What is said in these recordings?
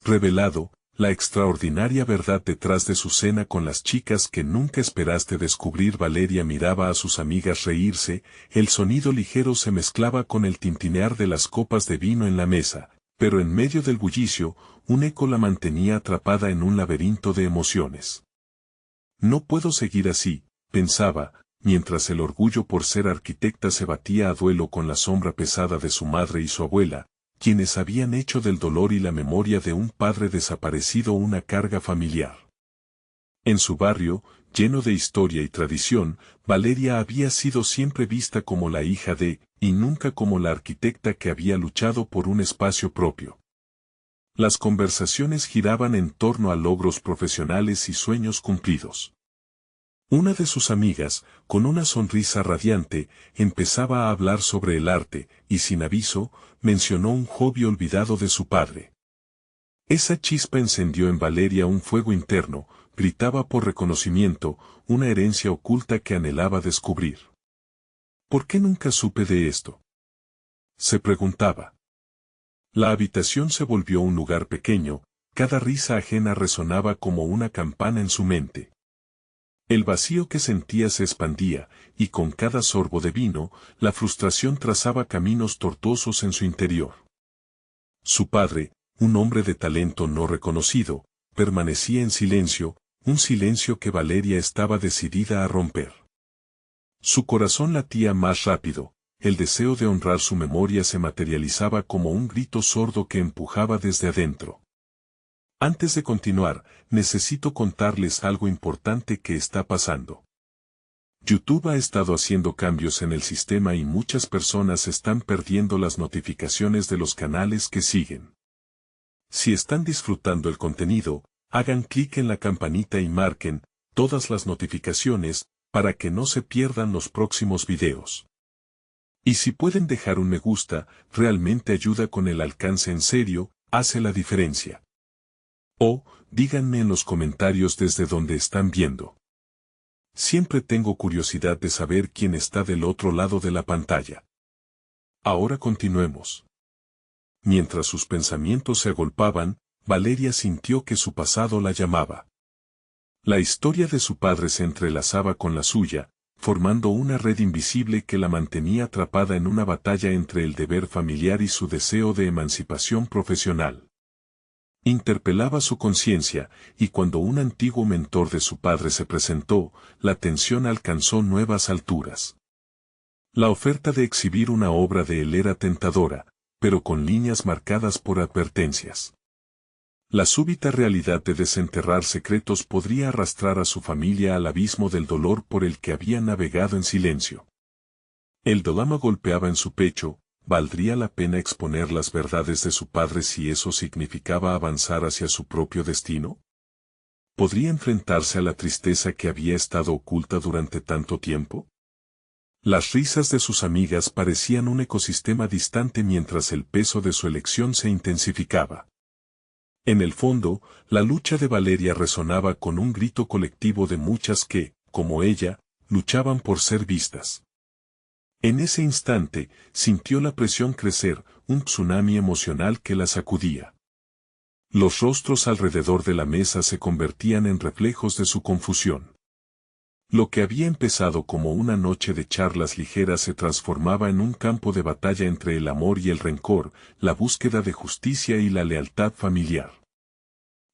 revelado, la extraordinaria verdad detrás de su cena con las chicas que nunca esperaste descubrir. Valeria miraba a sus amigas reírse, el sonido ligero se mezclaba con el tintinear de las copas de vino en la mesa, pero en medio del bullicio, un eco la mantenía atrapada en un laberinto de emociones. No puedo seguir así, pensaba, mientras el orgullo por ser arquitecta se batía a duelo con la sombra pesada de su madre y su abuela, quienes habían hecho del dolor y la memoria de un padre desaparecido una carga familiar. En su barrio, lleno de historia y tradición, Valeria había sido siempre vista como la hija de, y nunca como la arquitecta que había luchado por un espacio propio. Las conversaciones giraban en torno a logros profesionales y sueños cumplidos. Una de sus amigas, con una sonrisa radiante, empezaba a hablar sobre el arte, y sin aviso, mencionó un hobby olvidado de su padre. Esa chispa encendió en Valeria un fuego interno, gritaba por reconocimiento, una herencia oculta que anhelaba descubrir. ¿Por qué nunca supe de esto?, se preguntaba. La habitación se volvió un lugar pequeño, cada risa ajena resonaba como una campana en su mente. El vacío que sentía se expandía, y con cada sorbo de vino, la frustración trazaba caminos tortuosos en su interior. Su padre, un hombre de talento no reconocido, permanecía en silencio, un silencio que Valeria estaba decidida a romper. Su corazón latía más rápido, el deseo de honrar su memoria se materializaba como un grito sordo que empujaba desde adentro. Antes de continuar, necesito contarles algo importante que está pasando. YouTube ha estado haciendo cambios en el sistema y muchas personas están perdiendo las notificaciones de los canales que siguen. Si están disfrutando el contenido, hagan clic en la campanita y marquen todas las notificaciones para que no se pierdan los próximos videos. Y si pueden dejar un me gusta, realmente ayuda con el alcance en serio, hace la diferencia. O, díganme en los comentarios desde donde están viendo. Siempre tengo curiosidad de saber quién está del otro lado de la pantalla. Ahora continuemos. Mientras sus pensamientos se agolpaban, Valeria sintió que su pasado la llamaba. La historia de su padre se entrelazaba con la suya, formando una red invisible que la mantenía atrapada en una batalla entre el deber familiar y su deseo de emancipación profesional. Interpelaba su conciencia, y cuando un antiguo mentor de su padre se presentó, la tensión alcanzó nuevas alturas. La oferta de exhibir una obra de él era tentadora, pero con líneas marcadas por advertencias. La súbita realidad de desenterrar secretos podría arrastrar a su familia al abismo del dolor por el que había navegado en silencio. El dolor golpeaba en su pecho. ¿Valdría la pena exponer las verdades de su padre si eso significaba avanzar hacia su propio destino? ¿Podría enfrentarse a la tristeza que había estado oculta durante tanto tiempo? Las risas de sus amigas parecían un ecosistema distante mientras el peso de su elección se intensificaba. En el fondo, la lucha de Valeria resonaba con un grito colectivo de muchas que, como ella, luchaban por ser vistas. En ese instante, sintió la presión crecer, un tsunami emocional que la sacudía. Los rostros alrededor de la mesa se convertían en reflejos de su confusión. Lo que había empezado como una noche de charlas ligeras se transformaba en un campo de batalla entre el amor y el rencor, la búsqueda de justicia y la lealtad familiar.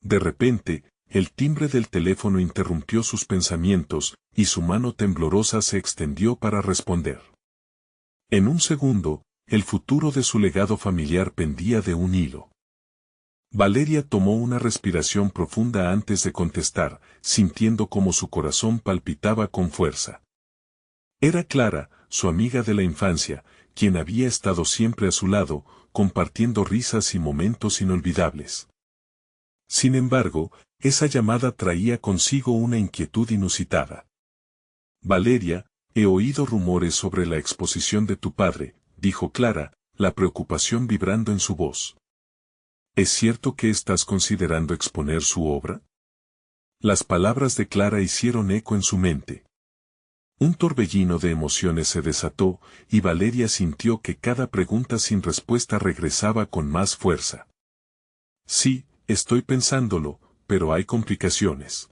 De repente, el timbre del teléfono interrumpió sus pensamientos, y su mano temblorosa se extendió para responder. En un segundo, el futuro de su legado familiar pendía de un hilo. Valeria tomó una respiración profunda antes de contestar, sintiendo como su corazón palpitaba con fuerza. Era Clara, su amiga de la infancia, quien había estado siempre a su lado, compartiendo risas y momentos inolvidables. Sin embargo, esa llamada traía consigo una inquietud inusitada. Valeria, he oído rumores sobre la exposición de tu padre, dijo Clara, la preocupación vibrando en su voz. ¿Es cierto que estás considerando exponer su obra? Las palabras de Clara hicieron eco en su mente. Un torbellino de emociones se desató, y Valeria sintió que cada pregunta sin respuesta regresaba con más fuerza. Sí, estoy pensándolo, pero hay complicaciones.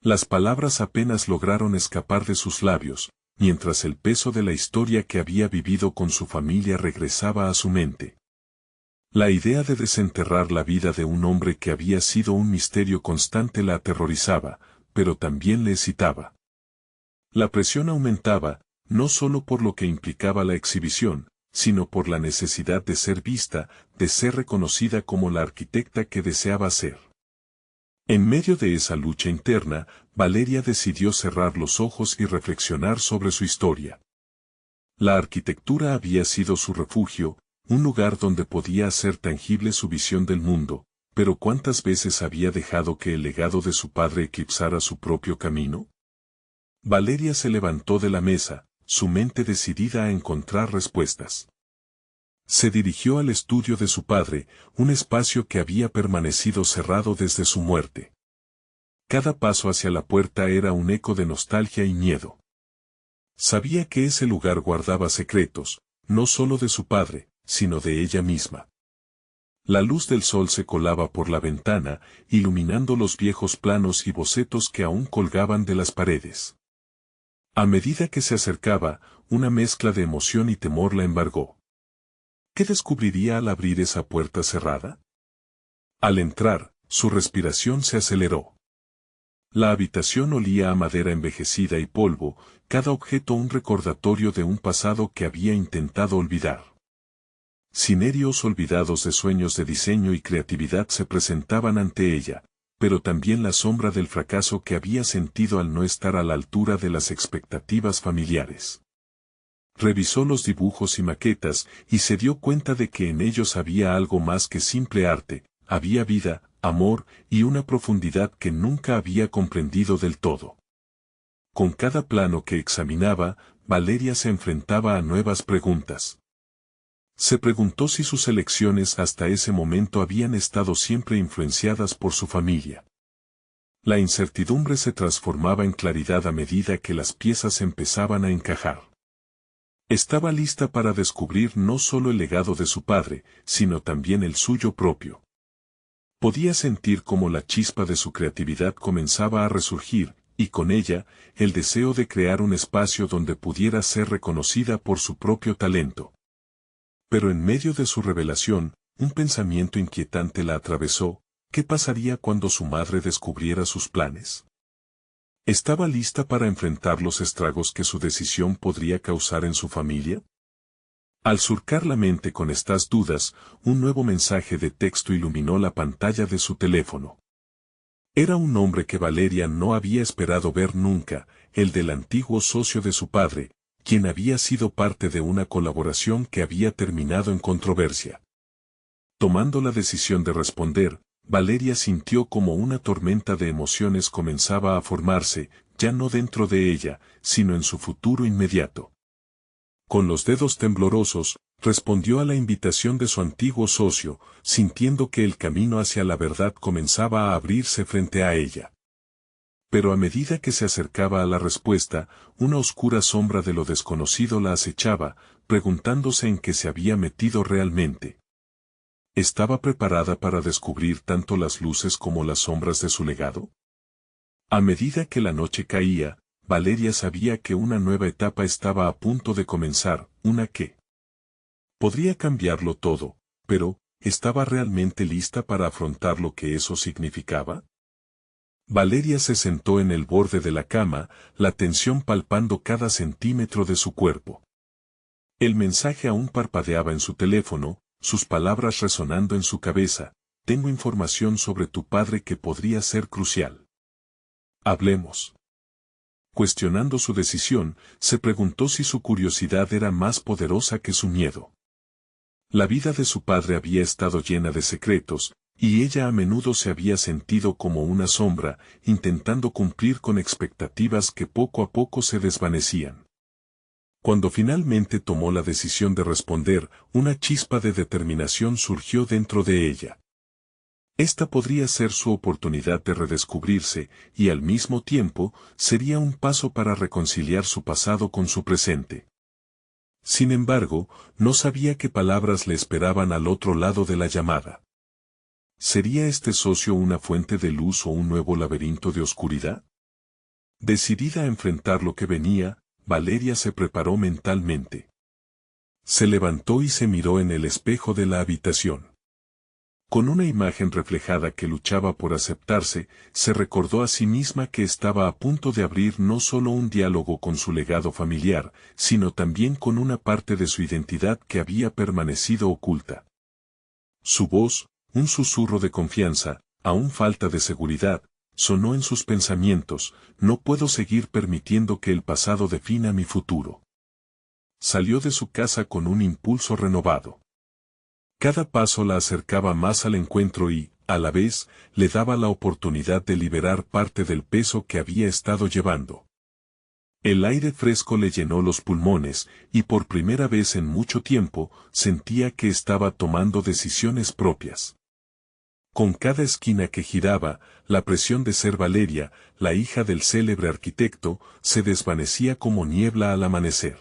Las palabras apenas lograron escapar de sus labios, mientras el peso de la historia que había vivido con su familia regresaba a su mente. La idea de desenterrar la vida de un hombre que había sido un misterio constante la aterrorizaba, pero también le excitaba. La presión aumentaba, no solo por lo que implicaba la exhibición, sino por la necesidad de ser vista, de ser reconocida como la arquitecta que deseaba ser. En medio de esa lucha interna, Valeria decidió cerrar los ojos y reflexionar sobre su historia. La arquitectura había sido su refugio, un lugar donde podía hacer tangible su visión del mundo, pero ¿cuántas veces había dejado que el legado de su padre eclipsara su propio camino? Valeria se levantó de la mesa, su mente decidida a encontrar respuestas. Se dirigió al estudio de su padre, un espacio que había permanecido cerrado desde su muerte. Cada paso hacia la puerta era un eco de nostalgia y miedo. Sabía que ese lugar guardaba secretos, no solo de su padre, sino de ella misma. La luz del sol se colaba por la ventana, iluminando los viejos planos y bocetos que aún colgaban de las paredes. A medida que se acercaba, una mezcla de emoción y temor la embargó. ¿Qué descubriría al abrir esa puerta cerrada? Al entrar, su respiración se aceleró. La habitación olía a madera envejecida y polvo, cada objeto un recordatorio de un pasado que había intentado olvidar. Cinerios olvidados de sueños de diseño y creatividad se presentaban ante ella, pero también la sombra del fracaso que había sentido al no estar a la altura de las expectativas familiares. Revisó los dibujos y maquetas y se dio cuenta de que en ellos había algo más que simple arte, había vida, amor y una profundidad que nunca había comprendido del todo. Con cada plano que examinaba, Valeria se enfrentaba a nuevas preguntas. Se preguntó si sus elecciones hasta ese momento habían estado siempre influenciadas por su familia. La incertidumbre se transformaba en claridad a medida que las piezas empezaban a encajar. Estaba lista para descubrir no solo el legado de su padre, sino también el suyo propio. Podía sentir cómo la chispa de su creatividad comenzaba a resurgir, y con ella, el deseo de crear un espacio donde pudiera ser reconocida por su propio talento. Pero en medio de su revelación, un pensamiento inquietante la atravesó: ¿qué pasaría cuando su madre descubriera sus planes? ¿Estaba lista para enfrentar los estragos que su decisión podría causar en su familia? Al surcar la mente con estas dudas, un nuevo mensaje de texto iluminó la pantalla de su teléfono. Era un nombre que Valeria no había esperado ver nunca, el del antiguo socio de su padre, quien había sido parte de una colaboración que había terminado en controversia. Tomando la decisión de responder, Valeria sintió como una tormenta de emociones comenzaba a formarse, ya no dentro de ella, sino en su futuro inmediato. Con los dedos temblorosos, respondió a la invitación de su antiguo socio, sintiendo que el camino hacia la verdad comenzaba a abrirse frente a ella. Pero a medida que se acercaba a la respuesta, una oscura sombra de lo desconocido la acechaba, preguntándose en qué se había metido realmente. ¿Estaba preparada para descubrir tanto las luces como las sombras de su legado? A medida que la noche caía, Valeria sabía que una nueva etapa estaba a punto de comenzar, una que podría cambiarlo todo, pero, ¿estaba realmente lista para afrontar lo que eso significaba? Valeria se sentó en el borde de la cama, la tensión palpando cada centímetro de su cuerpo. El mensaje aún parpadeaba en su teléfono, sus palabras resonando en su cabeza: tengo información sobre tu padre que podría ser crucial. Hablemos. Cuestionando su decisión, se preguntó si su curiosidad era más poderosa que su miedo. La vida de su padre había estado llena de secretos, y ella a menudo se había sentido como una sombra, intentando cumplir con expectativas que poco a poco se desvanecían. Cuando finalmente tomó la decisión de responder, una chispa de determinación surgió dentro de ella. Esta podría ser su oportunidad de redescubrirse, y al mismo tiempo, sería un paso para reconciliar su pasado con su presente. Sin embargo, no sabía qué palabras le esperaban al otro lado de la llamada. ¿Sería este socio una fuente de luz o un nuevo laberinto de oscuridad? Decidida a enfrentar lo que venía, Valeria se preparó mentalmente. Se levantó y se miró en el espejo de la habitación. Con una imagen reflejada que luchaba por aceptarse, se recordó a sí misma que estaba a punto de abrir no solo un diálogo con su legado familiar, sino también con una parte de su identidad que había permanecido oculta. Su voz, un susurro de confianza, aún falta de seguridad, sonó en sus pensamientos: no puedo seguir permitiendo que el pasado defina mi futuro. Salió de su casa con un impulso renovado. Cada paso la acercaba más al encuentro y, a la vez, le daba la oportunidad de liberar parte del peso que había estado llevando. El aire fresco le llenó los pulmones, y por primera vez en mucho tiempo, sentía que estaba tomando decisiones propias. Con cada esquina que giraba, la presión de ser Valeria, la hija del célebre arquitecto, se desvanecía como niebla al amanecer.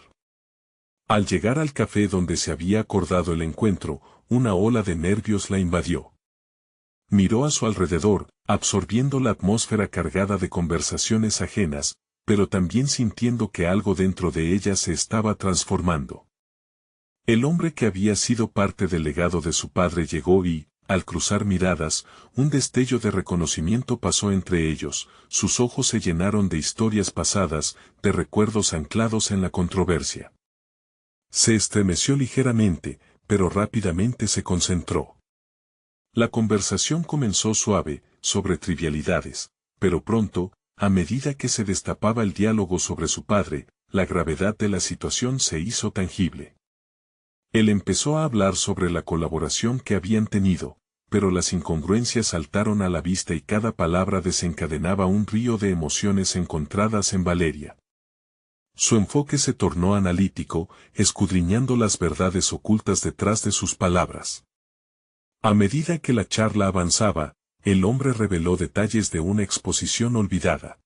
Al llegar al café donde se había acordado el encuentro, una ola de nervios la invadió. Miró a su alrededor, absorbiendo la atmósfera cargada de conversaciones ajenas, pero también sintiendo que algo dentro de ella se estaba transformando. El hombre que había sido parte del legado de su padre llegó y, al cruzar miradas, un destello de reconocimiento pasó entre ellos, sus ojos se llenaron de historias pasadas, de recuerdos anclados en la controversia. Se estremeció ligeramente, pero rápidamente se concentró. La conversación comenzó suave, sobre trivialidades, pero pronto, a medida que se destapaba el diálogo sobre su padre, la gravedad de la situación se hizo tangible. Él empezó a hablar sobre la colaboración que habían tenido, pero las incongruencias saltaron a la vista y cada palabra desencadenaba un río de emociones encontradas en Valeria. Su enfoque se tornó analítico, escudriñando las verdades ocultas detrás de sus palabras. A medida que la charla avanzaba, el hombre reveló detalles de una exposición olvidada.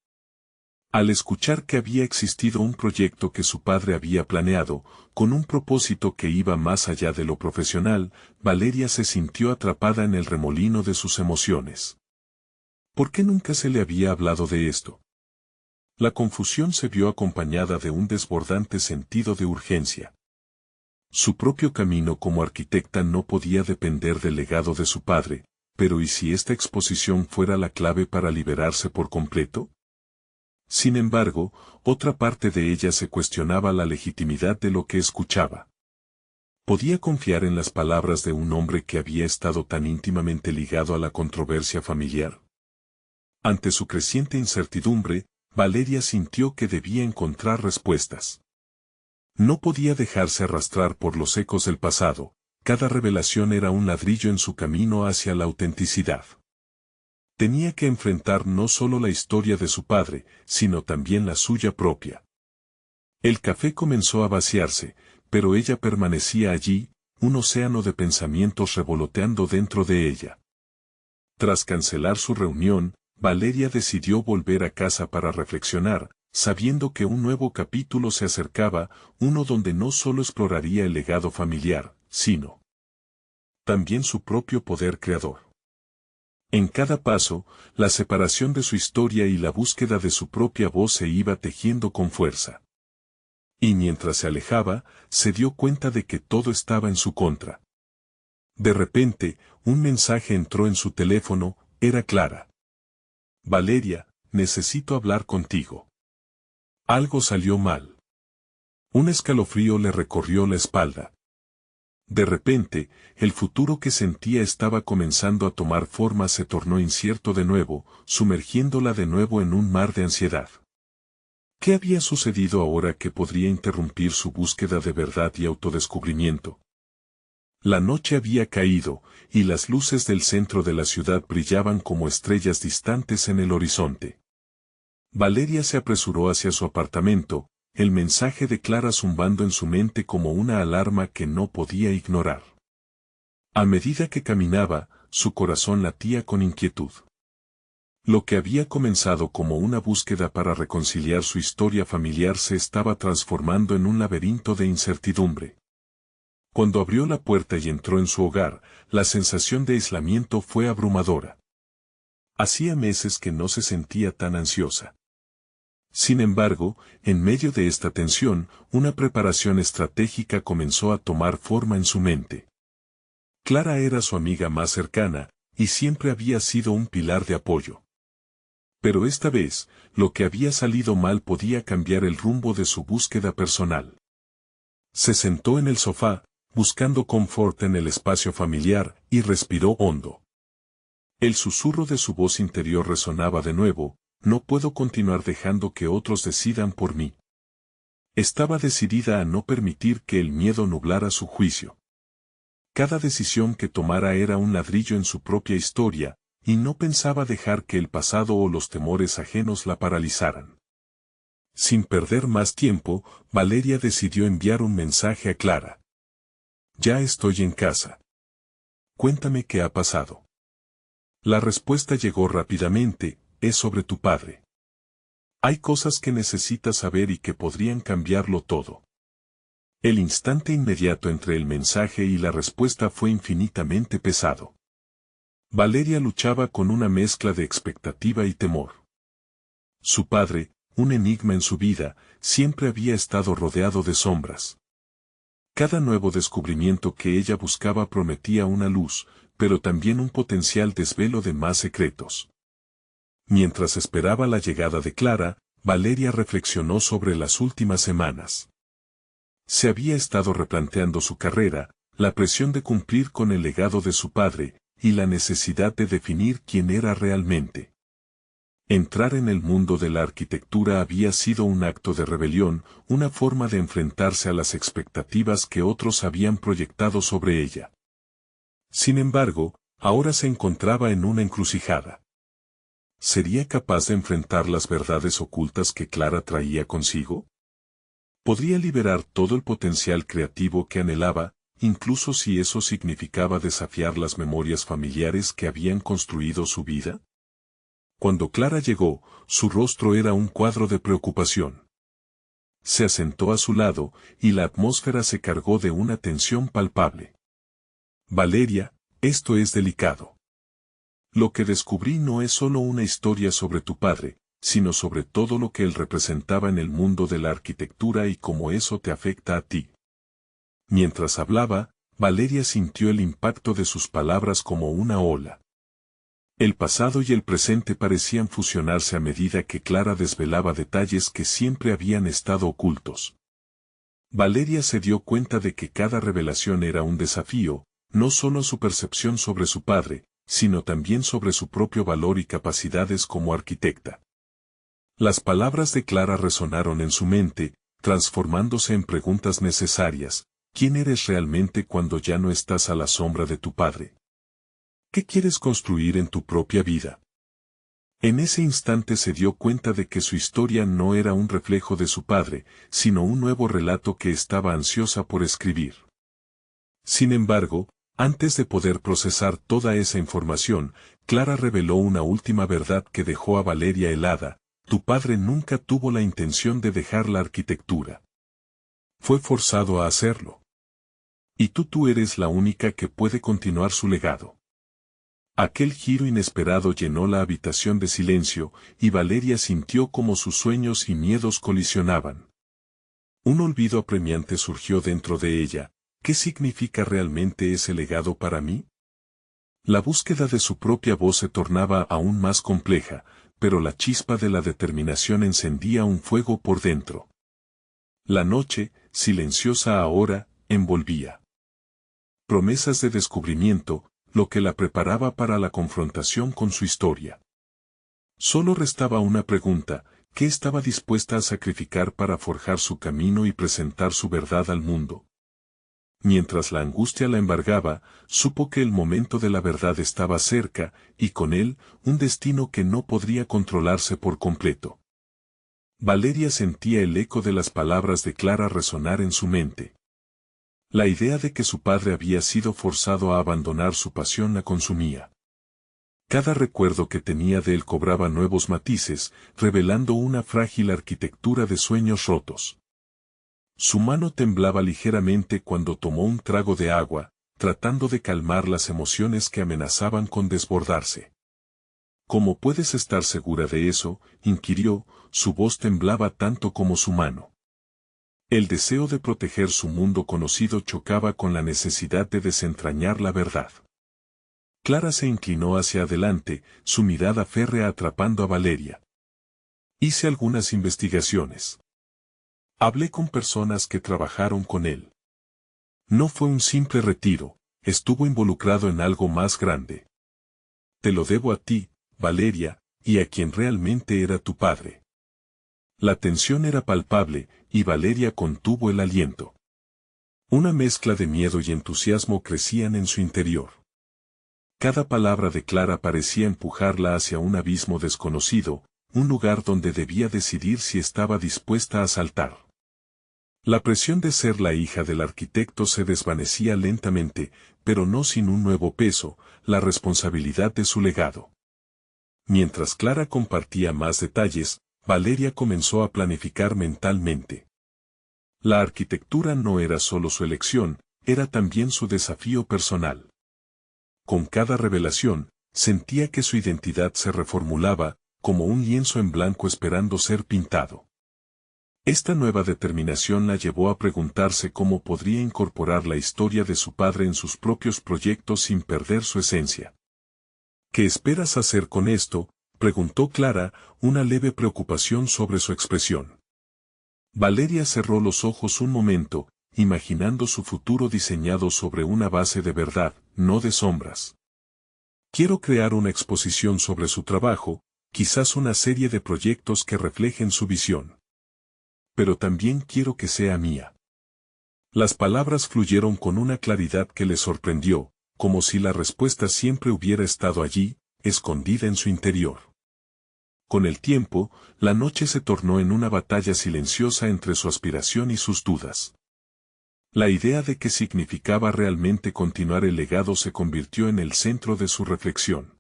Al escuchar que había existido un proyecto que su padre había planeado, con un propósito que iba más allá de lo profesional, Valeria se sintió atrapada en el remolino de sus emociones. ¿Por qué nunca se le había hablado de esto? La confusión se vio acompañada de un desbordante sentido de urgencia. Su propio camino como arquitecta no podía depender del legado de su padre, pero ¿y si esta exposición fuera la clave para liberarse por completo? Sin embargo, otra parte de ella se cuestionaba la legitimidad de lo que escuchaba. ¿Podía confiar en las palabras de un hombre que había estado tan íntimamente ligado a la controversia familiar? Ante su creciente incertidumbre, Valeria sintió que debía encontrar respuestas. No podía dejarse arrastrar por los ecos del pasado, cada revelación era un ladrillo en su camino hacia la autenticidad. Tenía que enfrentar no solo la historia de su padre, sino también la suya propia. El café comenzó a vaciarse, pero ella permanecía allí, un océano de pensamientos revoloteando dentro de ella. Tras cancelar su reunión, Valeria decidió volver a casa para reflexionar, sabiendo que un nuevo capítulo se acercaba, uno donde no solo exploraría el legado familiar, sino también su propio poder creador. En cada paso, la separación de su historia y la búsqueda de su propia voz se iba tejiendo con fuerza. Y mientras se alejaba, se dio cuenta de que todo estaba en su contra. De repente, un mensaje entró en su teléfono, era Clara. Valeria, necesito hablar contigo. Algo salió mal. Un escalofrío le recorrió la espalda. De repente, el futuro que sentía estaba comenzando a tomar forma se tornó incierto de nuevo, sumergiéndola de nuevo en un mar de ansiedad. ¿Qué había sucedido ahora que podría interrumpir su búsqueda de verdad y autodescubrimiento? La noche había caído, y las luces del centro de la ciudad brillaban como estrellas distantes en el horizonte. Valeria se apresuró hacia su apartamento, el mensaje de Clara zumbando en su mente como una alarma que no podía ignorar. A medida que caminaba, su corazón latía con inquietud. Lo que había comenzado como una búsqueda para reconciliar su historia familiar se estaba transformando en un laberinto de incertidumbre. Cuando abrió la puerta y entró en su hogar, la sensación de aislamiento fue abrumadora. Hacía meses que no se sentía tan ansiosa. Sin embargo, en medio de esta tensión, una preparación estratégica comenzó a tomar forma en su mente. Clara era su amiga más cercana, y siempre había sido un pilar de apoyo. Pero esta vez, lo que había salido mal podía cambiar el rumbo de su búsqueda personal. Se sentó en el sofá, buscando confort en el espacio familiar, y respiró hondo. El susurro de su voz interior resonaba de nuevo: no puedo continuar dejando que otros decidan por mí. Estaba decidida a no permitir que el miedo nublara su juicio. Cada decisión que tomara era un ladrillo en su propia historia, y no pensaba dejar que el pasado o los temores ajenos la paralizaran. Sin perder más tiempo, Valeria decidió enviar un mensaje a Clara. Ya estoy en casa. Cuéntame qué ha pasado. La respuesta llegó rápidamente: es sobre tu padre. Hay cosas que necesitas saber y que podrían cambiarlo todo. El instante inmediato entre el mensaje y la respuesta fue infinitamente pesado. Valeria luchaba con una mezcla de expectativa y temor. Su padre, un enigma en su vida, siempre había estado rodeado de sombras. Cada nuevo descubrimiento que ella buscaba prometía una luz, pero también un potencial desvelo de más secretos. Mientras esperaba la llegada de Clara, Valeria reflexionó sobre las últimas semanas. Se había estado replanteando su carrera, la presión de cumplir con el legado de su padre, y la necesidad de definir quién era realmente. Entrar en el mundo de la arquitectura había sido un acto de rebelión, una forma de enfrentarse a las expectativas que otros habían proyectado sobre ella. Sin embargo, ahora se encontraba en una encrucijada. ¿Sería capaz de enfrentar las verdades ocultas que Clara traía consigo? ¿Podría liberar todo el potencial creativo que anhelaba, incluso si eso significaba desafiar las memorias familiares que habían construido su vida? Cuando Clara llegó, su rostro era un cuadro de preocupación. Se asentó a su lado, y la atmósfera se cargó de una tensión palpable. Valeria, esto es delicado. Lo que descubrí no es solo una historia sobre tu padre, sino sobre todo lo que él representaba en el mundo de la arquitectura y cómo eso te afecta a ti. Mientras hablaba, Valeria sintió el impacto de sus palabras como una ola. El pasado y el presente parecían fusionarse a medida que Clara desvelaba detalles que siempre habían estado ocultos. Valeria se dio cuenta de que cada revelación era un desafío, no solo a su percepción sobre su padre, sino también sobre su propio valor y capacidades como arquitecta. Las palabras de Clara resonaron en su mente, transformándose en preguntas necesarias: ¿quién eres realmente cuando ya no estás a la sombra de tu padre? ¿Qué quieres construir en tu propia vida? En ese instante se dio cuenta de que su historia no era un reflejo de su padre, sino un nuevo relato que estaba ansiosa por escribir. Sin embargo, antes de poder procesar toda esa información, Clara reveló una última verdad que dejó a Valeria helada: tu padre nunca tuvo la intención de dejar la arquitectura. Fue forzado a hacerlo. Y tú eres la única que puede continuar su legado. Aquel giro inesperado llenó la habitación de silencio, y Valeria sintió como sus sueños y miedos colisionaban. Un olvido apremiante surgió dentro de ella: ¿qué significa realmente ese legado para mí? La búsqueda de su propia voz se tornaba aún más compleja, pero la chispa de la determinación encendía un fuego por dentro. La noche, silenciosa ahora, envolvía promesas de descubrimiento, lo que la preparaba para la confrontación con su historia. Solo restaba una pregunta: ¿qué estaba dispuesta a sacrificar para forjar su camino y presentar su verdad al mundo? Mientras la angustia la embargaba, supo que el momento de la verdad estaba cerca, y con él, un destino que no podría controlarse por completo. Valeria sentía el eco de las palabras de Clara resonar en su mente. La idea de que su padre había sido forzado a abandonar su pasión la consumía. Cada recuerdo que tenía de él cobraba nuevos matices, revelando una frágil arquitectura de sueños rotos. Su mano temblaba ligeramente cuando tomó un trago de agua, tratando de calmar las emociones que amenazaban con desbordarse. ¿Cómo puedes estar segura de eso?, inquirió, su voz temblaba tanto como su mano. El deseo de proteger su mundo conocido chocaba con la necesidad de desentrañar la verdad. Clara se inclinó hacia adelante, su mirada férrea atrapando a Valeria. Hice algunas investigaciones. Hablé con personas que trabajaron con él. No fue un simple retiro, estuvo involucrado en algo más grande. Te lo debo a ti, Valeria, y a quien realmente era tu padre. La tensión era palpable, y Valeria contuvo el aliento. Una mezcla de miedo y entusiasmo crecían en su interior. Cada palabra de Clara parecía empujarla hacia un abismo desconocido, un lugar donde debía decidir si estaba dispuesta a saltar. La presión de ser la hija del arquitecto se desvanecía lentamente, pero no sin un nuevo peso, la responsabilidad de su legado. Mientras Clara compartía más detalles, Valeria comenzó a planificar mentalmente. La arquitectura no era solo su elección, era también su desafío personal. Con cada revelación, sentía que su identidad se reformulaba, como un lienzo en blanco esperando ser pintado. Esta nueva determinación la llevó a preguntarse cómo podría incorporar la historia de su padre en sus propios proyectos sin perder su esencia. ¿Qué esperas hacer con esto?, preguntó Clara, una leve preocupación sobre su expresión. Valeria cerró los ojos un momento, imaginando su futuro diseñado sobre una base de verdad, no de sombras. Quiero crear una exposición sobre su trabajo, quizás una serie de proyectos que reflejen su visión. Pero también quiero que sea mía. Las palabras fluyeron con una claridad que le sorprendió, como si la respuesta siempre hubiera estado allí, escondida en su interior. Con el tiempo, la noche se tornó en una batalla silenciosa entre su aspiración y sus dudas. La idea de qué significaba realmente continuar el legado se convirtió en el centro de su reflexión.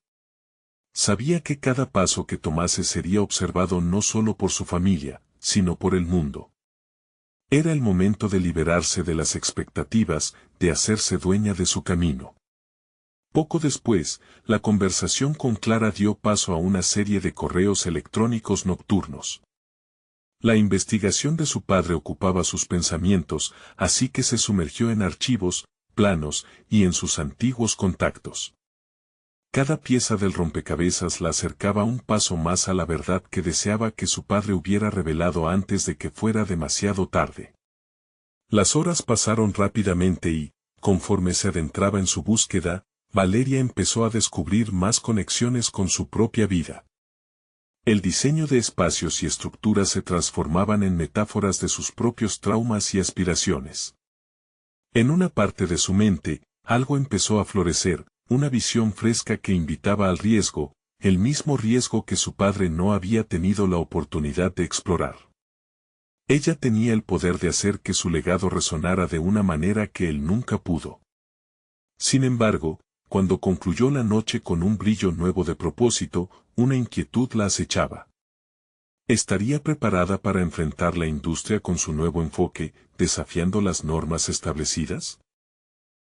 Sabía que cada paso que tomase sería observado no solo por su familia, sino por el mundo. Era el momento de liberarse de las expectativas, de hacerse dueña de su camino. Poco después, la conversación con Clara dio paso a una serie de correos electrónicos nocturnos. La investigación de su padre ocupaba sus pensamientos, así que se sumergió en archivos, planos, y en sus antiguos contactos. Cada pieza del rompecabezas la acercaba un paso más a la verdad que deseaba que su padre hubiera revelado antes de que fuera demasiado tarde. Las horas pasaron rápidamente y, conforme se adentraba en su búsqueda, Valeria empezó a descubrir más conexiones con su propia vida. El diseño de espacios y estructuras se transformaban en metáforas de sus propios traumas y aspiraciones. En una parte de su mente, algo empezó a florecer, una visión fresca que invitaba al riesgo, el mismo riesgo que su padre no había tenido la oportunidad de explorar. Ella tenía el poder de hacer que su legado resonara de una manera que él nunca pudo. Sin embargo, cuando concluyó la noche con un brillo nuevo de propósito, una inquietud la acechaba. ¿Estaría preparada para enfrentar la industria con su nuevo enfoque, desafiando las normas establecidas?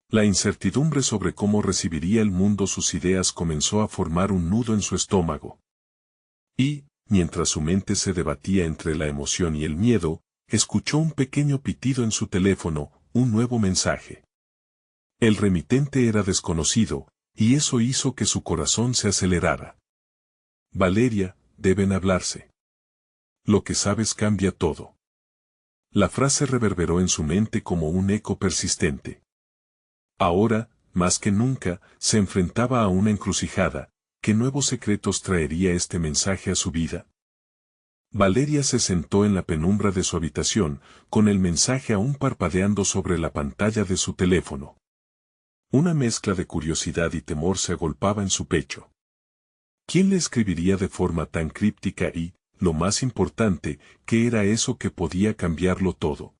La incertidumbre sobre cómo recibiría el mundo sus ideas comenzó a formar un nudo en su estómago. Y, mientras su mente se debatía entre la emoción y el miedo, escuchó un pequeño pitido en su teléfono, un nuevo mensaje. El remitente era desconocido, y eso hizo que su corazón se acelerara. Valeria, deben hablarse. Lo que sabes cambia todo. La frase reverberó en su mente como un eco persistente. Ahora, más que nunca, se enfrentaba a una encrucijada. ¿Qué nuevos secretos traería este mensaje a su vida? Valeria se sentó en la penumbra de su habitación, con el mensaje aún parpadeando sobre la pantalla de su teléfono. Una mezcla de curiosidad y temor se agolpaba en su pecho. ¿Quién le escribiría de forma tan críptica y, lo más importante, qué era eso que podía cambiarlo todo?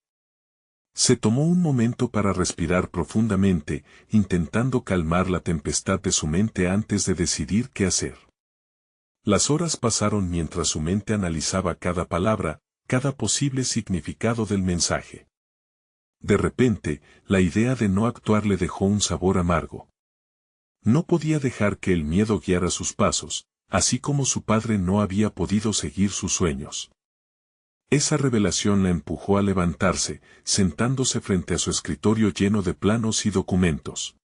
Se tomó un momento para respirar profundamente, intentando calmar la tempestad de su mente antes de decidir qué hacer. Las horas pasaron mientras su mente analizaba cada palabra, cada posible significado del mensaje. De repente, la idea de no actuar le dejó un sabor amargo. No podía dejar que el miedo guiara sus pasos, así como su padre no había podido seguir sus sueños. Esa revelación la empujó a levantarse, sentándose frente a su escritorio lleno de planos y documentos.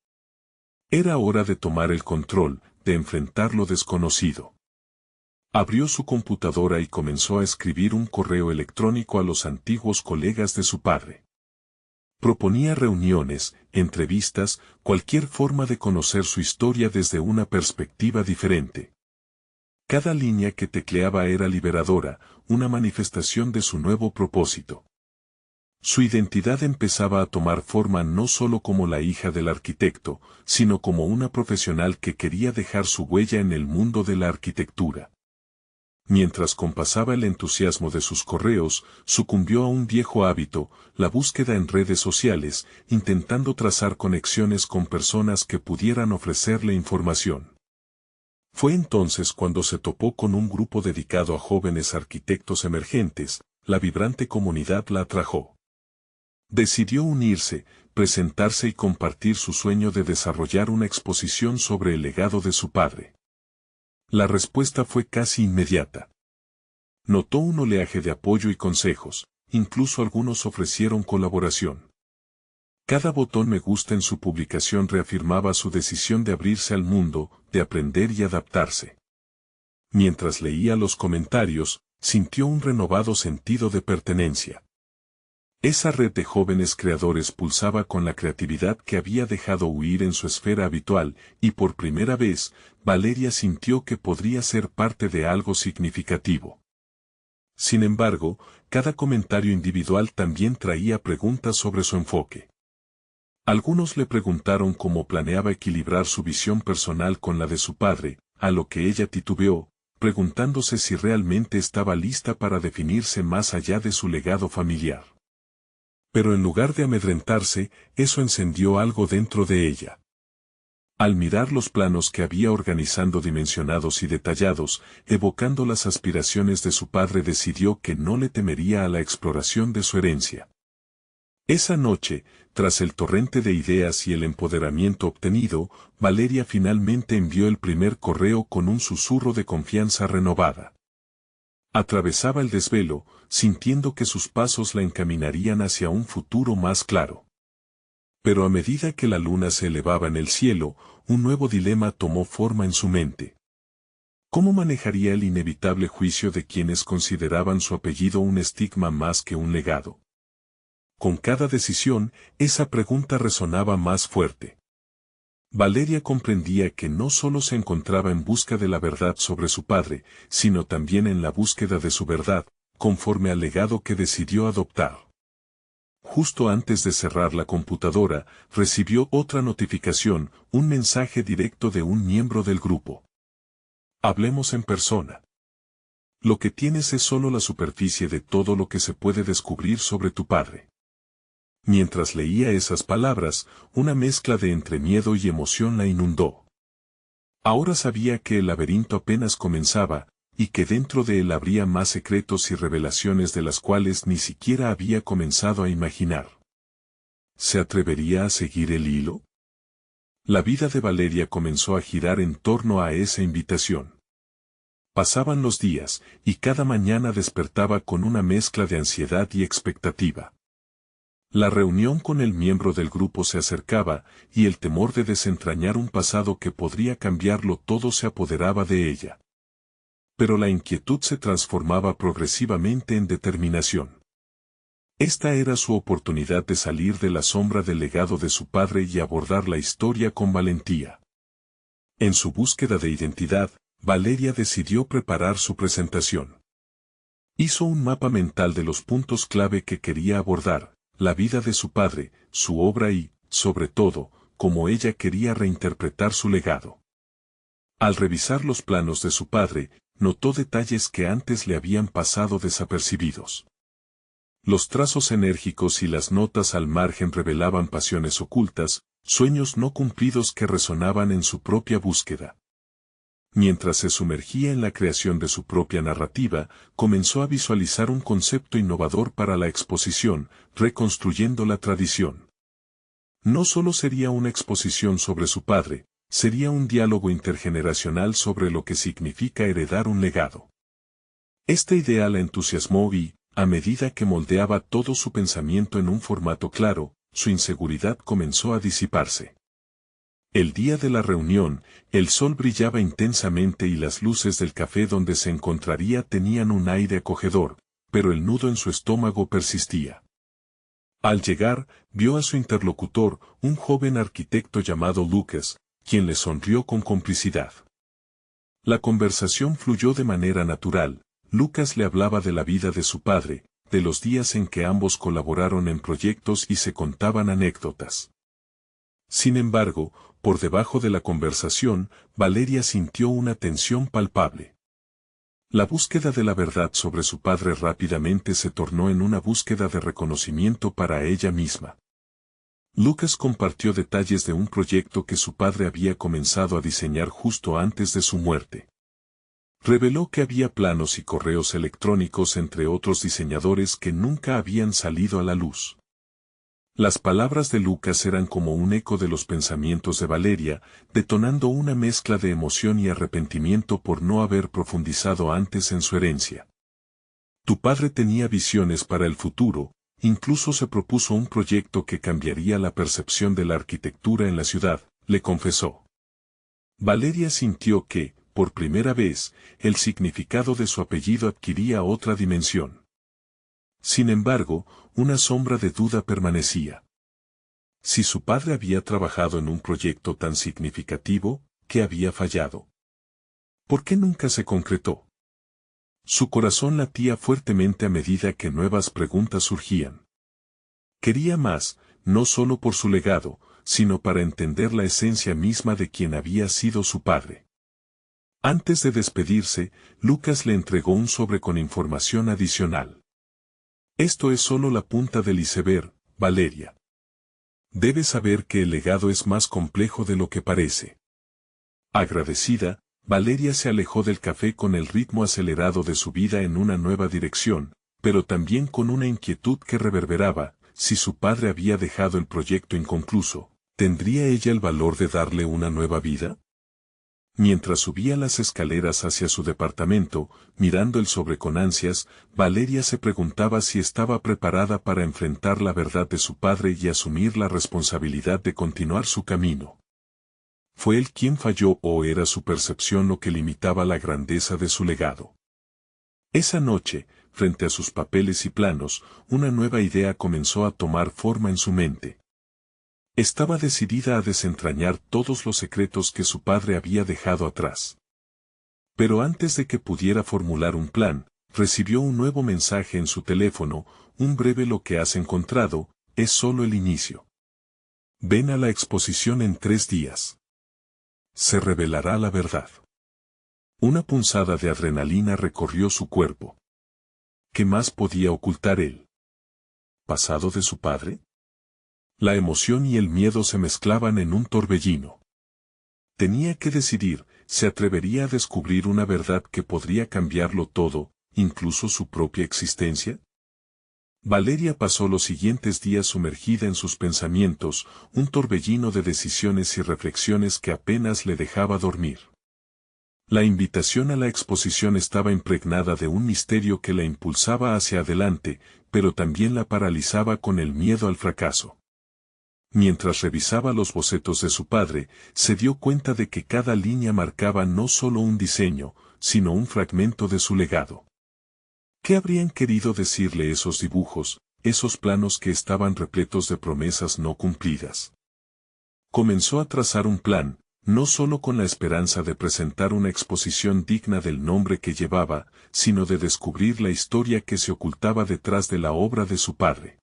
Era hora de tomar el control, de enfrentar lo desconocido. Abrió su computadora y comenzó a escribir un correo electrónico a los antiguos colegas de su padre. Proponía reuniones, entrevistas, cualquier forma de conocer su historia desde una perspectiva diferente. Cada línea que tecleaba era liberadora, una manifestación de su nuevo propósito. Su identidad empezaba a tomar forma no solo como la hija del arquitecto, sino como una profesional que quería dejar su huella en el mundo de la arquitectura. Mientras compasaba el entusiasmo de sus correos, sucumbió a un viejo hábito, la búsqueda en redes sociales, intentando trazar conexiones con personas que pudieran ofrecerle información. Fue entonces cuando se topó con un grupo dedicado a jóvenes arquitectos emergentes, la vibrante comunidad la atrajo. Decidió unirse, presentarse y compartir su sueño de desarrollar una exposición sobre el legado de su padre. La respuesta fue casi inmediata. Notó un oleaje de apoyo y consejos, incluso algunos ofrecieron colaboración. Cada botón me gusta en su publicación reafirmaba su decisión de abrirse al mundo, de aprender y adaptarse. Mientras leía los comentarios, sintió un renovado sentido de pertenencia. Esa red de jóvenes creadores pulsaba con la creatividad que había dejado huir en su esfera habitual, y por primera vez, Valeria sintió que podría ser parte de algo significativo. Sin embargo, cada comentario individual también traía preguntas sobre su enfoque. Algunos le preguntaron cómo planeaba equilibrar su visión personal con la de su padre, a lo que ella titubeó, preguntándose si realmente estaba lista para definirse más allá de su legado familiar. Pero en lugar de amedrentarse, eso encendió algo dentro de ella. Al mirar los planos que había organizando dimensionados y detallados, evocando las aspiraciones de su padre, decidió que no le temería a la exploración de su herencia. Esa noche, tras el torrente de ideas y el empoderamiento obtenido, Valeria finalmente envió el primer correo con un susurro de confianza renovada. Atravesaba el desvelo, sintiendo que sus pasos la encaminarían hacia un futuro más claro. Pero a medida que la luna se elevaba en el cielo, un nuevo dilema tomó forma en su mente. ¿Cómo manejaría el inevitable juicio de quienes consideraban su apellido un estigma más que un legado? Con cada decisión, esa pregunta resonaba más fuerte. Valeria comprendía que no solo se encontraba en busca de la verdad sobre su padre, sino también en la búsqueda de su verdad, conforme al legado que decidió adoptar. Justo antes de cerrar la computadora, recibió otra notificación, un mensaje directo de un miembro del grupo. Hablemos en persona. Lo que tienes es solo la superficie de todo lo que se puede descubrir sobre tu padre. Mientras leía esas palabras, una mezcla de entre miedo y emoción la inundó. Ahora sabía que el laberinto apenas comenzaba, y que dentro de él habría más secretos y revelaciones de las cuales ni siquiera había comenzado a imaginar. ¿Se atrevería a seguir el hilo? La vida de Valeria comenzó a girar en torno a esa invitación. Pasaban los días, y cada mañana despertaba con una mezcla de ansiedad y expectativa. La reunión con el miembro del grupo se acercaba, y el temor de desentrañar un pasado que podría cambiarlo todo se apoderaba de ella. Pero la inquietud se transformaba progresivamente en determinación. Esta era su oportunidad de salir de la sombra del legado de su padre y abordar la historia con valentía. En su búsqueda de identidad, Valeria decidió preparar su presentación. Hizo un mapa mental de los puntos clave que quería abordar: la vida de su padre, su obra y, sobre todo, cómo ella quería reinterpretar su legado. Al revisar los planos de su padre, notó detalles que antes le habían pasado desapercibidos. Los trazos enérgicos y las notas al margen revelaban pasiones ocultas, sueños no cumplidos que resonaban en su propia búsqueda. Mientras se sumergía en la creación de su propia narrativa, comenzó a visualizar un concepto innovador para la exposición, reconstruyendo la tradición. No solo sería una exposición sobre su padre, sería un diálogo intergeneracional sobre lo que significa heredar un legado. Esta idea la entusiasmó y, a medida que moldeaba todo su pensamiento en un formato claro, su inseguridad comenzó a disiparse. El día de la reunión, el sol brillaba intensamente y las luces del café donde se encontraría tenían un aire acogedor, pero el nudo en su estómago persistía. Al llegar, vio a su interlocutor, un joven arquitecto llamado Lucas, quien le sonrió con complicidad. La conversación fluyó de manera natural. Lucas le hablaba de la vida de su padre, de los días en que ambos colaboraron en proyectos y se contaban anécdotas. Sin embargo, por debajo de la conversación, Valeria sintió una tensión palpable. La búsqueda de la verdad sobre su padre rápidamente se tornó en una búsqueda de reconocimiento para ella misma. Lucas compartió detalles de un proyecto que su padre había comenzado a diseñar justo antes de su muerte. Reveló que había planos y correos electrónicos entre otros diseñadores que nunca habían salido a la luz. Las palabras de Lucas eran como un eco de los pensamientos de Valeria, detonando una mezcla de emoción y arrepentimiento por no haber profundizado antes en su herencia. Tu padre tenía visiones para el futuro, incluso se propuso un proyecto que cambiaría la percepción de la arquitectura en la ciudad, le confesó. Valeria sintió que, por primera vez, el significado de su apellido adquiría otra dimensión. Sin embargo, una sombra de duda permanecía. Si su padre había trabajado en un proyecto tan significativo, ¿qué había fallado? ¿Por qué nunca se concretó? Su corazón latía fuertemente a medida que nuevas preguntas surgían. Quería más, no solo por su legado, sino para entender la esencia misma de quien había sido su padre. Antes de despedirse, Lucas le entregó un sobre con información adicional. Esto es solo la punta del iceberg, Valeria. Debes saber que el legado es más complejo de lo que parece. Agradecida, Valeria se alejó del café con el ritmo acelerado de su vida en una nueva dirección, pero también con una inquietud que reverberaba. Si su padre había dejado el proyecto inconcluso, ¿tendría ella el valor de darle una nueva vida? Mientras subía las escaleras hacia su departamento, mirando el sobre con ansias, Valeria se preguntaba si estaba preparada para enfrentar la verdad de su padre y asumir la responsabilidad de continuar su camino. ¿Fue él quien falló o era su percepción lo que limitaba la grandeza de su legado? Esa noche, frente a sus papeles y planos, una nueva idea comenzó a tomar forma en su mente. Estaba decidida a desentrañar todos los secretos que su padre había dejado atrás. Pero antes de que pudiera formular un plan, recibió un nuevo mensaje en su teléfono: un breve lo que has encontrado, es solo el inicio. Ven a la exposición en 3 días. Se revelará la verdad. Una punzada de adrenalina recorrió su cuerpo. ¿Qué más podía ocultar él? ¿Pasado de su padre? La emoción y el miedo se mezclaban en un torbellino. Tenía que decidir, ¿se atrevería a descubrir una verdad que podría cambiarlo todo, incluso su propia existencia? Valeria pasó los siguientes días sumergida en sus pensamientos, un torbellino de decisiones y reflexiones que apenas le dejaba dormir. La invitación a la exposición estaba impregnada de un misterio que la impulsaba hacia adelante, pero también la paralizaba con el miedo al fracaso. Mientras revisaba los bocetos de su padre, se dio cuenta de que cada línea marcaba no solo un diseño, sino un fragmento de su legado. ¿Qué habrían querido decirle esos dibujos, esos planos que estaban repletos de promesas no cumplidas? Comenzó a trazar un plan, no solo con la esperanza de presentar una exposición digna del nombre que llevaba, sino de descubrir la historia que se ocultaba detrás de la obra de su padre.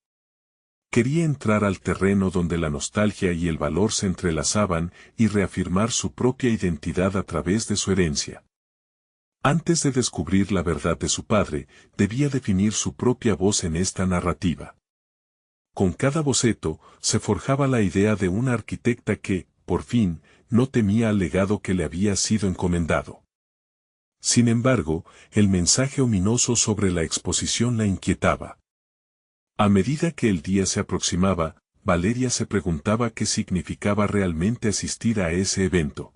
Quería entrar al terreno donde la nostalgia y el valor se entrelazaban y reafirmar su propia identidad a través de su herencia. Antes de descubrir la verdad de su padre, debía definir su propia voz en esta narrativa. Con cada boceto, se forjaba la idea de una arquitecta que, por fin, no temía al legado que le había sido encomendado. Sin embargo, el mensaje ominoso sobre la exposición la inquietaba. A medida que el día se aproximaba, Valeria se preguntaba qué significaba realmente asistir a ese evento.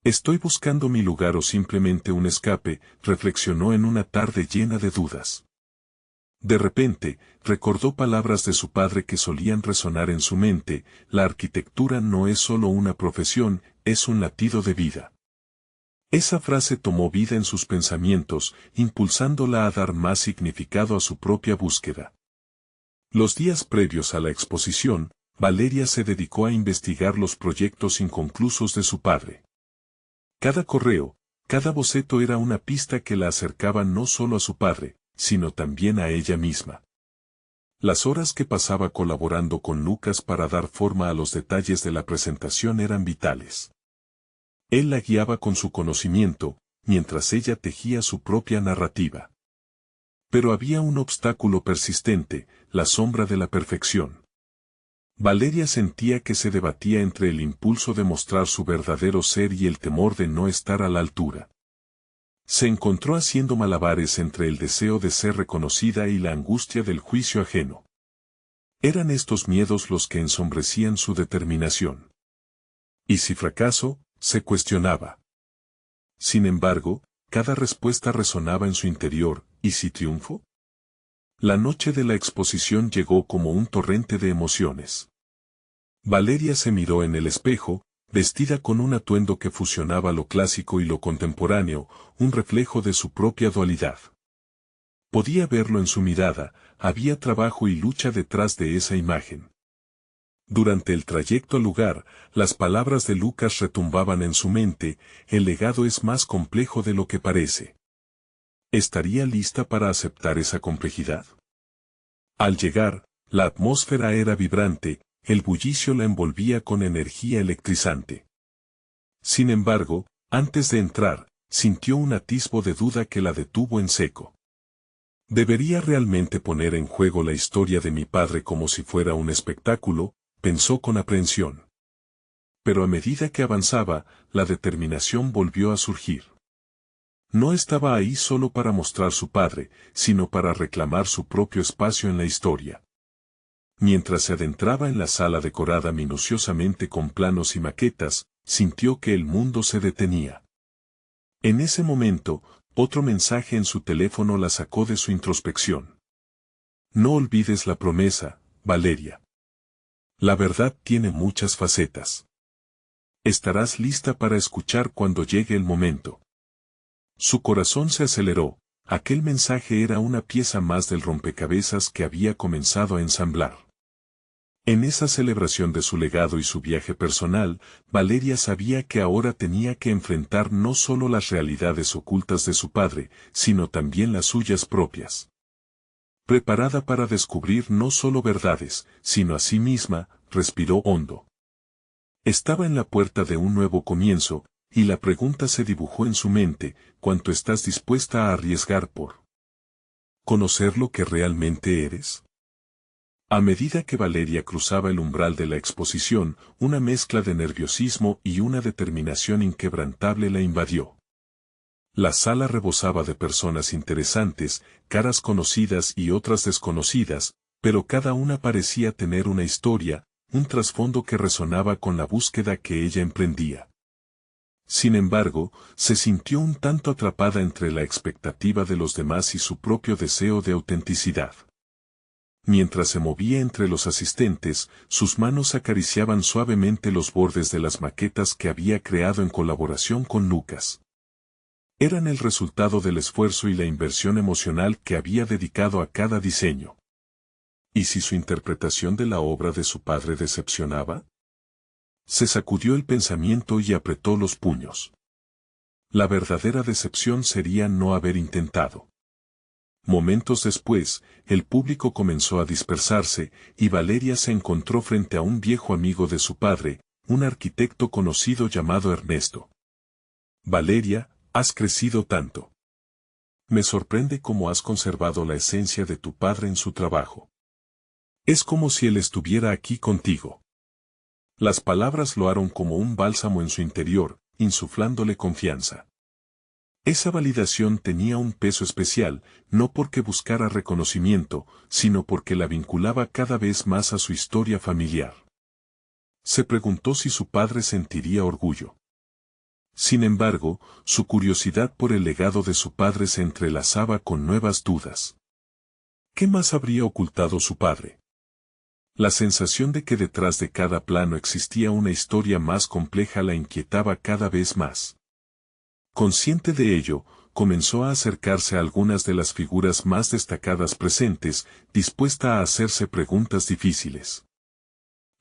¿Estoy buscando mi lugar o simplemente un escape?, reflexionó en una tarde llena de dudas. De repente, recordó palabras de su padre que solían resonar en su mente: la arquitectura no es solo una profesión, es un latido de vida. Esa frase tomó vida en sus pensamientos, impulsándola a dar más significado a su propia búsqueda. Los días previos a la exposición, Valeria se dedicó a investigar los proyectos inconclusos de su padre. Cada correo, cada boceto era una pista que la acercaba no solo a su padre, sino también a ella misma. Las horas que pasaba colaborando con Lucas para dar forma a los detalles de la presentación eran vitales. Él la guiaba con su conocimiento, mientras ella tejía su propia narrativa. Pero había un obstáculo persistente: la sombra de la perfección. Valeria sentía que se debatía entre el impulso de mostrar su verdadero ser y el temor de no estar a la altura. Se encontró haciendo malabares entre el deseo de ser reconocida y la angustia del juicio ajeno. Eran estos miedos los que ensombrecían su determinación. ¿Y si fracaso?, se cuestionaba. Sin embargo, cada respuesta resonaba en su interior: ¿y si triunfo? La noche de la exposición llegó como un torrente de emociones. Valeria se miró en el espejo, vestida con un atuendo que fusionaba lo clásico y lo contemporáneo, un reflejo de su propia dualidad. Podía verlo en su mirada: había trabajo y lucha detrás de esa imagen. Durante el trayecto al lugar, las palabras de Lucas retumbaban en su mente: el legado es más complejo de lo que parece. ¿Estaría lista para aceptar esa complejidad? Al llegar, la atmósfera era vibrante, el bullicio la envolvía con energía electrizante. Sin embargo, antes de entrar, sintió un atisbo de duda que la detuvo en seco. ¿Debería realmente poner en juego la historia de mi padre como si fuera un espectáculo?, pensó con aprehensión. Pero a medida que avanzaba, la determinación volvió a surgir. No estaba ahí solo para mostrar su padre, sino para reclamar su propio espacio en la historia. Mientras se adentraba en la sala decorada minuciosamente con planos y maquetas, sintió que el mundo se detenía. En ese momento, otro mensaje en su teléfono la sacó de su introspección. No olvides la promesa, Valeria. La verdad tiene muchas facetas. Estarás lista para escuchar cuando llegue el momento. Su corazón se aceleró. Aquel mensaje era una pieza más del rompecabezas que había comenzado a ensamblar. En esa celebración de su legado y su viaje personal, Valeria sabía que ahora tenía que enfrentar no solo las realidades ocultas de su padre, sino también las suyas propias. Preparada para descubrir no solo verdades, sino a sí misma, respiró hondo. Estaba en la puerta de un nuevo comienzo, y la pregunta se dibujó en su mente: ¿cuánto estás dispuesta a arriesgar por conocer lo que realmente eres? A medida que Valeria cruzaba el umbral de la exposición, una mezcla de nerviosismo y una determinación inquebrantable la invadió. La sala rebosaba de personas interesantes, caras conocidas y otras desconocidas, pero cada una parecía tener una historia, un trasfondo que resonaba con la búsqueda que ella emprendía. Sin embargo, se sintió un tanto atrapada entre la expectativa de los demás y su propio deseo de autenticidad. Mientras se movía entre los asistentes, sus manos acariciaban suavemente los bordes de las maquetas que había creado en colaboración con Lucas. Eran el resultado del esfuerzo y la inversión emocional que había dedicado a cada diseño. ¿Y si su interpretación de la obra de su padre decepcionaba? Se sacudió el pensamiento y apretó los puños. La verdadera decepción sería no haber intentado. Momentos después, el público comenzó a dispersarse, y Valeria se encontró frente a un viejo amigo de su padre, un arquitecto conocido llamado Ernesto. Valeria, has crecido tanto. Me sorprende cómo has conservado la esencia de tu padre en su trabajo. Es como si él estuviera aquí contigo. Las palabras loaron como un bálsamo en su interior, insuflándole confianza. Esa validación tenía un peso especial, no porque buscara reconocimiento, sino porque la vinculaba cada vez más a su historia familiar. Se preguntó si su padre sentiría orgullo. Sin embargo, su curiosidad por el legado de su padre se entrelazaba con nuevas dudas. ¿Qué más habría ocultado su padre? La sensación de que detrás de cada plano existía una historia más compleja la inquietaba cada vez más. Consciente de ello, comenzó a acercarse a algunas de las figuras más destacadas presentes, dispuesta a hacerse preguntas difíciles.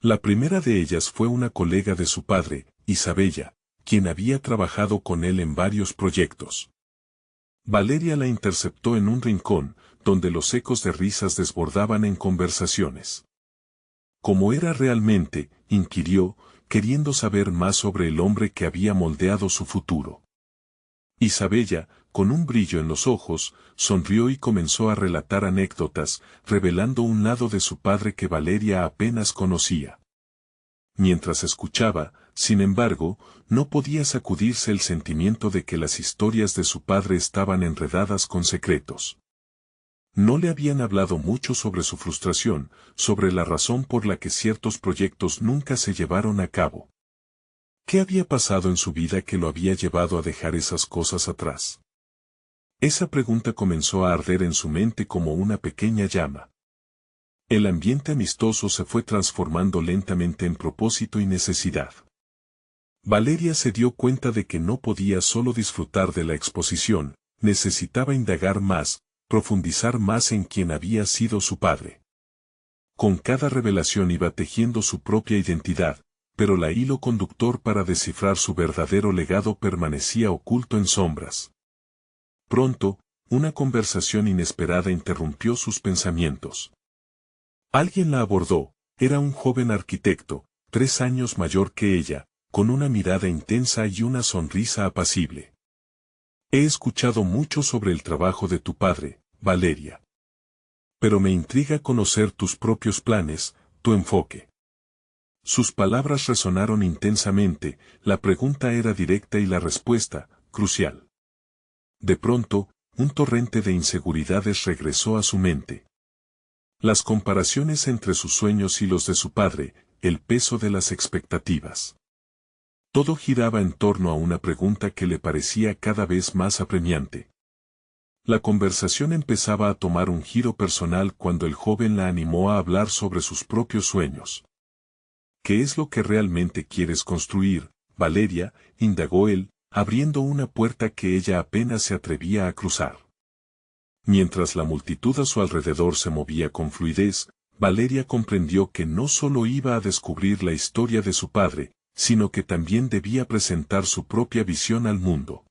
La primera de ellas fue una colega de su padre, Isabella, quien había trabajado con él en varios proyectos. Valeria la interceptó en un rincón, donde los ecos de risas desbordaban en conversaciones. ¿Cómo era realmente?, inquirió, queriendo saber más sobre el hombre que había moldeado su futuro. Isabella, con un brillo en los ojos, sonrió y comenzó a relatar anécdotas, revelando un lado de su padre que Valeria apenas conocía. Mientras escuchaba, sin embargo, no podía sacudirse el sentimiento de que las historias de su padre estaban enredadas con secretos. No le habían hablado mucho sobre su frustración, sobre la razón por la que ciertos proyectos nunca se llevaron a cabo. ¿Qué había pasado en su vida que lo había llevado a dejar esas cosas atrás? Esa pregunta comenzó a arder en su mente como una pequeña llama. El ambiente amistoso se fue transformando lentamente en propósito y necesidad. Valeria se dio cuenta de que no podía solo disfrutar de la exposición, necesitaba indagar más, profundizar más en quién había sido su padre. Con cada revelación iba tejiendo su propia identidad, pero el hilo conductor para descifrar su verdadero legado permanecía oculto en sombras. Pronto, una conversación inesperada interrumpió sus pensamientos. Alguien la abordó, era un joven arquitecto, 3 años mayor que ella, con una mirada intensa y una sonrisa apacible. He escuchado mucho sobre el trabajo de tu padre, Valeria. Pero me intriga conocer tus propios planes, tu enfoque. Sus palabras resonaron intensamente, la pregunta era directa y la respuesta, crucial. De pronto, un torrente de inseguridades regresó a su mente. Las comparaciones entre sus sueños y los de su padre, el peso de las expectativas. Todo giraba en torno a una pregunta que le parecía cada vez más apremiante. La conversación empezaba a tomar un giro personal cuando el joven la animó a hablar sobre sus propios sueños. ¿Qué es lo que realmente quieres construir, Valeria?, indagó él, abriendo una puerta que ella apenas se atrevía a cruzar. Mientras la multitud a su alrededor se movía con fluidez, Valeria comprendió que no solo iba a descubrir la historia de su padre, sino que también debía presentar su propia visión al mundo.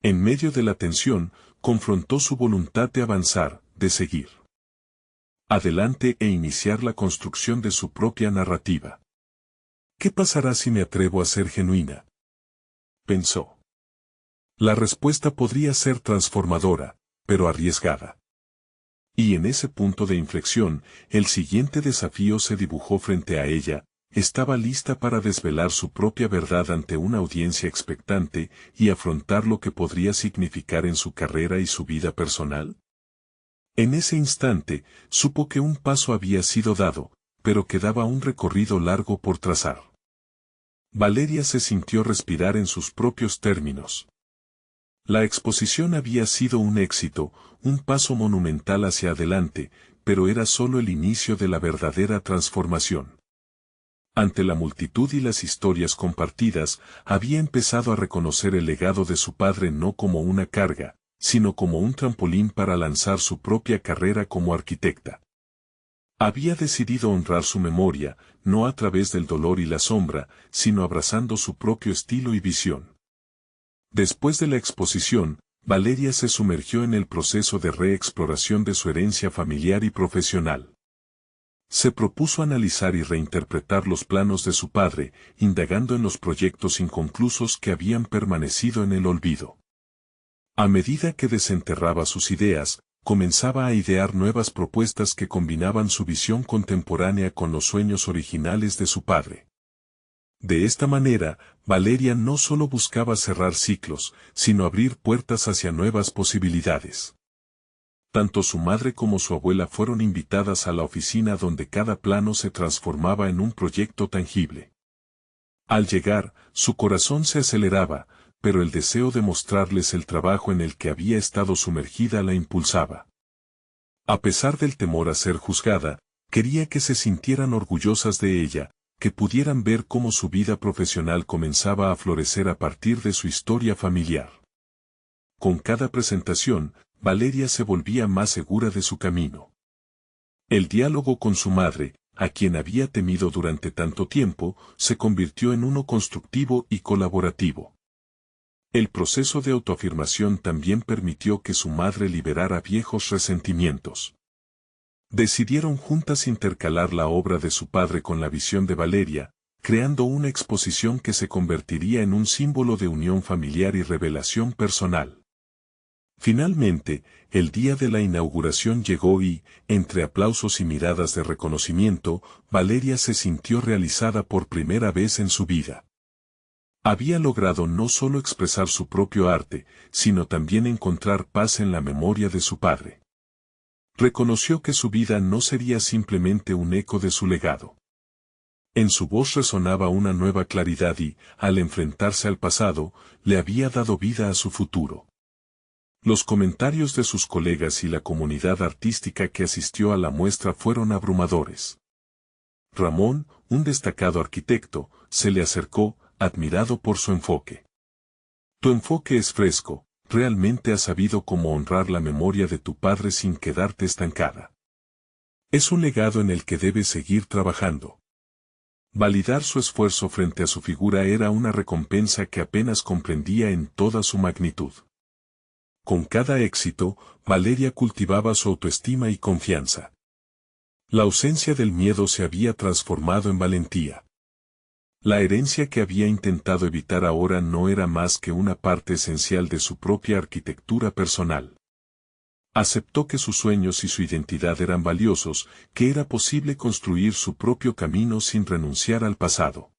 En medio de la tensión, confrontó su voluntad de avanzar, de seguir adelante e iniciar la construcción de su propia narrativa. ¿Qué pasará si me atrevo a ser genuina?, pensó. La respuesta podría ser transformadora, pero arriesgada. Y en ese punto de inflexión, el siguiente desafío se dibujó frente a ella. Estaba lista para desvelar su propia verdad ante una audiencia expectante y afrontar lo que podría significar en su carrera y su vida personal. En ese instante, supo que un paso había sido dado, pero quedaba un recorrido largo por trazar. Valeria se sintió respirar en sus propios términos. La exposición había sido un éxito, un paso monumental hacia adelante, pero era solo el inicio de la verdadera transformación. Ante la multitud y las historias compartidas, había empezado a reconocer el legado de su padre no como una carga, sino como un trampolín para lanzar su propia carrera como arquitecta. Había decidido honrar su memoria, no a través del dolor y la sombra, sino abrazando su propio estilo y visión. Después de la exposición, Valeria se sumergió en el proceso de reexploración de su herencia familiar y profesional. Se propuso analizar y reinterpretar los planos de su padre, indagando en los proyectos inconclusos que habían permanecido en el olvido. A medida que desenterraba sus ideas, comenzaba a idear nuevas propuestas que combinaban su visión contemporánea con los sueños originales de su padre. De esta manera, Valeria no solo buscaba cerrar ciclos, sino abrir puertas hacia nuevas posibilidades. Tanto su madre como su abuela fueron invitadas a la oficina donde cada plano se transformaba en un proyecto tangible. Al llegar, su corazón se aceleraba, pero el deseo de mostrarles el trabajo en el que había estado sumergida la impulsaba. A pesar del temor a ser juzgada, quería que se sintieran orgullosas de ella, que pudieran ver cómo su vida profesional comenzaba a florecer a partir de su historia familiar. Con cada presentación, Valeria se volvía más segura de su camino. El diálogo con su madre, a quien había temido durante tanto tiempo, se convirtió en uno constructivo y colaborativo. El proceso de autoafirmación también permitió que su madre liberara viejos resentimientos. Decidieron juntas intercalar la obra de su padre con la visión de Valeria, creando una exposición que se convertiría en un símbolo de unión familiar y revelación personal. Finalmente, el día de la inauguración llegó y, entre aplausos y miradas de reconocimiento, Valeria se sintió realizada por primera vez en su vida. Había logrado no solo expresar su propio arte, sino también encontrar paz en la memoria de su padre. Reconoció que su vida no sería simplemente un eco de su legado. En su voz resonaba una nueva claridad y, al enfrentarse al pasado, le había dado vida a su futuro. Los comentarios de sus colegas y la comunidad artística que asistió a la muestra fueron abrumadores. Ramón, un destacado arquitecto, se le acercó, admirado por su enfoque. Tu enfoque es fresco, realmente has sabido cómo honrar la memoria de tu padre sin quedarte estancada. Es un legado en el que debes seguir trabajando. Validar su esfuerzo frente a su figura era una recompensa que apenas comprendía en toda su magnitud. Con cada éxito, Valeria cultivaba su autoestima y confianza. La ausencia del miedo se había transformado en valentía. La herencia que había intentado evitar ahora no era más que una parte esencial de su propia arquitectura personal. Aceptó que sus sueños y su identidad eran valiosos, que era posible construir su propio camino sin renunciar al pasado.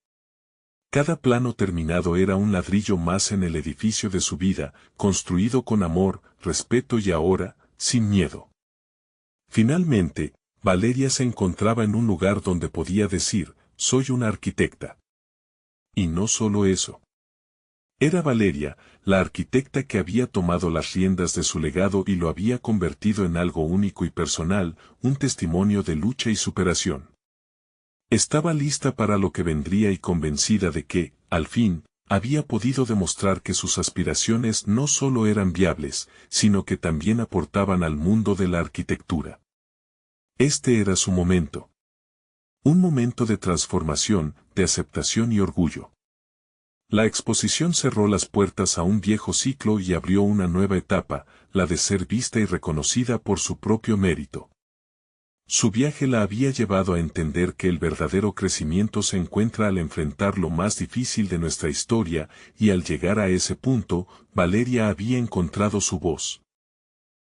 Cada plano terminado era un ladrillo más en el edificio de su vida, construido con amor, respeto y ahora, sin miedo. Finalmente, Valeria se encontraba en un lugar donde podía decir, soy una arquitecta. Y no solo eso. Era Valeria, la arquitecta que había tomado las riendas de su legado y lo había convertido en algo único y personal, un testimonio de lucha y superación. Estaba lista para lo que vendría y convencida de que, al fin, había podido demostrar que sus aspiraciones no solo eran viables, sino que también aportaban al mundo de la arquitectura. Este era su momento. Un momento de transformación, de aceptación y orgullo. La exposición cerró las puertas a un viejo ciclo y abrió una nueva etapa, la de ser vista y reconocida por su propio mérito. Su viaje la había llevado a entender que el verdadero crecimiento se encuentra al enfrentar lo más difícil de nuestra historia, y al llegar a ese punto, Valeria había encontrado su voz.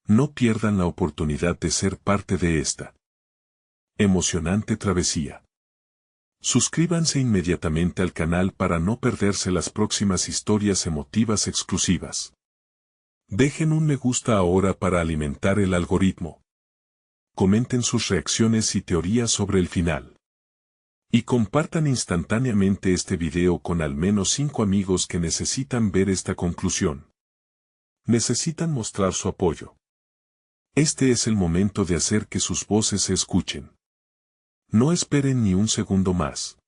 No pierdan la oportunidad de ser parte de esta emocionante travesía. Suscríbanse inmediatamente al canal para no perderse las próximas historias emotivas exclusivas. Dejen un me gusta ahora para alimentar el algoritmo. Comenten sus reacciones y teorías sobre el final. Y compartan instantáneamente este video con al menos 5 amigos que necesitan ver esta conclusión. Necesitan mostrar su apoyo. Este es el momento de hacer que sus voces se escuchen. No esperen ni un segundo más.